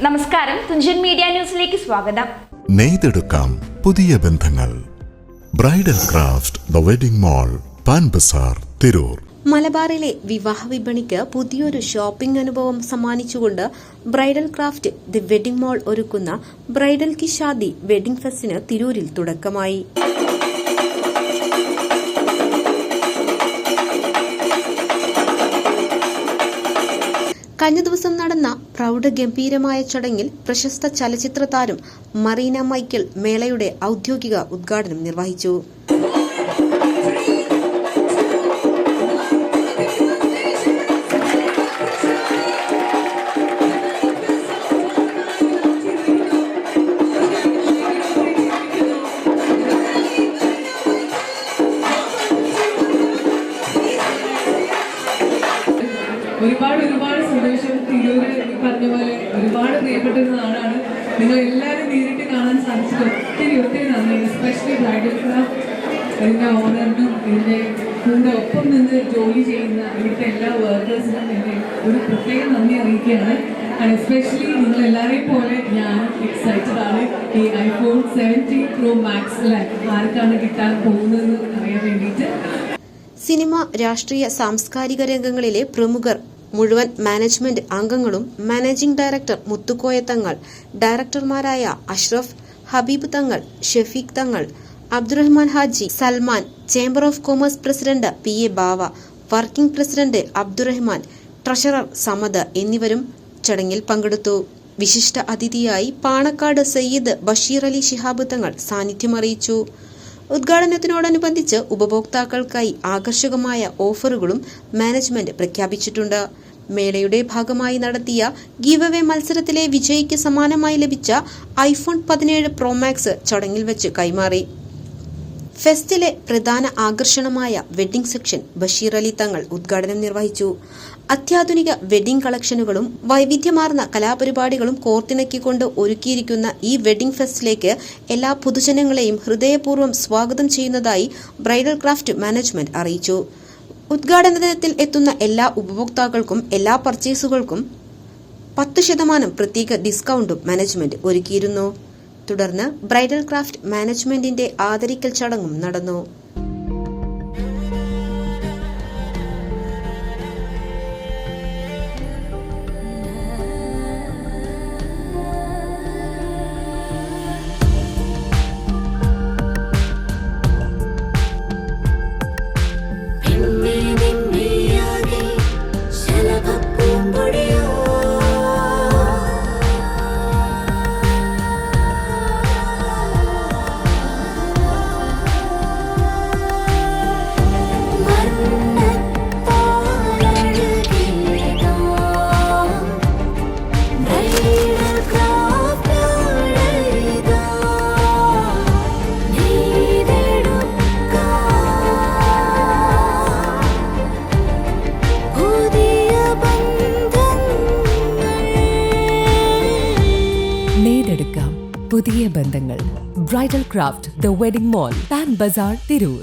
നമസ്കാരം, തുഞ്ചൻ മീഡിയ ന്യൂസിലേക്ക് സ്വാഗതം. നെയ്തെടുക്കാം പുതിയ ബന്ധങ്ങൾ. Bridal craft the wedding mall, Pan Bazar, Tirur. മലബാറിലെ വിവാഹ വിപണിക്ക് പുതിയൊരു ഷോപ്പിംഗ് അനുഭവം സമ്മാനിച്ചുകൊണ്ട് bridal craft the wedding mall ഒരുക്കുന്ന ബ്രൈഡൽ കി ഷാദി വെഡിംഗ് ഫെസ്റ്റിന് തിരൂരിൽ തുടക്കമായി. കഴിഞ്ഞ ദിവസം നടന്ന പ്രൗഢഗംഭീരമായ ചടങ്ങിൽ പ്രശസ്ത ചലച്ചിത്ര താരം മറീന മൈക്കൽ മേളയുടെ ഔദ്യോഗിക ഉദ്ഘാടനം നിർവഹിച്ചു. ഒരുപാട് സന്തോഷം. തിരൂര് പറഞ്ഞ പോലെ ഒരുപാട് പ്രിയപ്പെട്ട ഒരു നാടാണ്. നിങ്ങൾ എല്ലാവരും നേരിട്ട് കാണാൻ സാധിച്ചത് ഒത്തിരി നന്ദി. എസ്പെഷ്യലി ബ്രൈഡൽ ക്രാഫ്റ്റ് ഇതിൻ്റെ ഓണറിനും ഇതിൻ്റെ കൂടെ ഒപ്പം നിന്ന് ജോലി ചെയ്യുന്ന ഇവിടുത്തെ എല്ലാ വർക്കേഴ്സിനും എൻ്റെ ഒരു പ്രത്യേക നന്ദി അറിയിക്കുകയാണ്. ആൻഡ് എസ്പെഷ്യലി നിങ്ങൾ എല്ലാവരെയും പോലെ ഞാനും എക്സൈറ്റഡ് ആണ്. ഈ iPhone 17 Pro Max ആർക്കാണ് കിട്ടാൻ പോകുന്നതെന്ന് അറിയാൻ വേണ്ടിയിട്ട്. സിനിമ, രാഷ്ട്രീയ, സാംസ്കാരിക രംഗങ്ങളിലെ പ്രമുഖർ മുഴുവൻ മാനേജ്മെന്റ് അംഗങ്ങളും managing director Muthukoya Thangal, ഡയറക്ടർമാരായ Ashraf, Habib Thangal, Shafeeq Thangal, Abdurahman Haji, Salman, chamber of commerce president PA Bava, working president Abdurahman, treasurer Samad എന്നിവരും ചടങ്ങിൽ പങ്കെടുത്തു. വിശിഷ്ട അതിഥിയായി പാണക്കാട് സയ്യിദ് ബഷീർ അലി ശിഹാബ് തങ്ങൾ സാന്നിധ്യമറിയിച്ചു. ഉദ്ഘാടനത്തിനോടനുബന്ധിച്ച് ഉപഭോക്താക്കൾക്കായി ആകർഷകമായ ഓഫറുകളും മാനേജ്മെന്റ് പ്രഖ്യാപിച്ചിട്ടുണ്ട്. മേളയുടെ ഭാഗമായി നടത്തിയ ഗീവ് അവേ മത്സരത്തിലെ വിജയിക്ക് സമ്മാനമായി ലഭിച്ച iPhone 17 Pro Max ചടങ്ങിൽ വെച്ച് കൈമാറി. ഫെസ്റ്റിലെ പ്രധാന ആകർഷണമായ വെഡിംഗ് സെക്ഷൻ ബഷീർ അലി തങ്ങൾ ഉദ്ഘാടനം നിർവഹിച്ചു. അത്യാധുനിക വെഡിംഗ് കളക്ഷനുകളും വൈവിധ്യമാർന്ന കലാപരിപാടികളും കോർത്തിണക്കിക്കൊണ്ട് ഒരുക്കിയിരിക്കുന്ന ഈ വെഡിംഗ് ഫെസ്റ്റിലേക്ക് എല്ലാ പൊതുജനങ്ങളെയും ഹൃദയപൂർവ്വം സ്വാഗതം ചെയ്യുന്നതായി ബ്രൈഡൽ ക്രാഫ്റ്റ് മാനേജ്മെന്റ് അറിയിച്ചു. ഉദ്ഘാടന ദിനത്തിൽ എത്തുന്ന എല്ലാ ഉപഭോക്താക്കൾക്കും എല്ലാ പർച്ചേസുകൾക്കും 10% പ്രത്യേക ഡിസ്കൗണ്ടും മാനേജ്മെന്റ് ഒരുക്കിയിരുന്നു. തുടർന്ന് ബ്രൈഡൽ ക്രാഫ്റ്റ് മാനേജ്മെന്റിന്റെ ആദരിക്കൽ ചടങ്ങും നടന്നു. നെയ്തെടുക്കാം പുതിയ ബന്ധങ്ങൾ. Bridal craft the wedding mall, Pan Bazar, Tirur.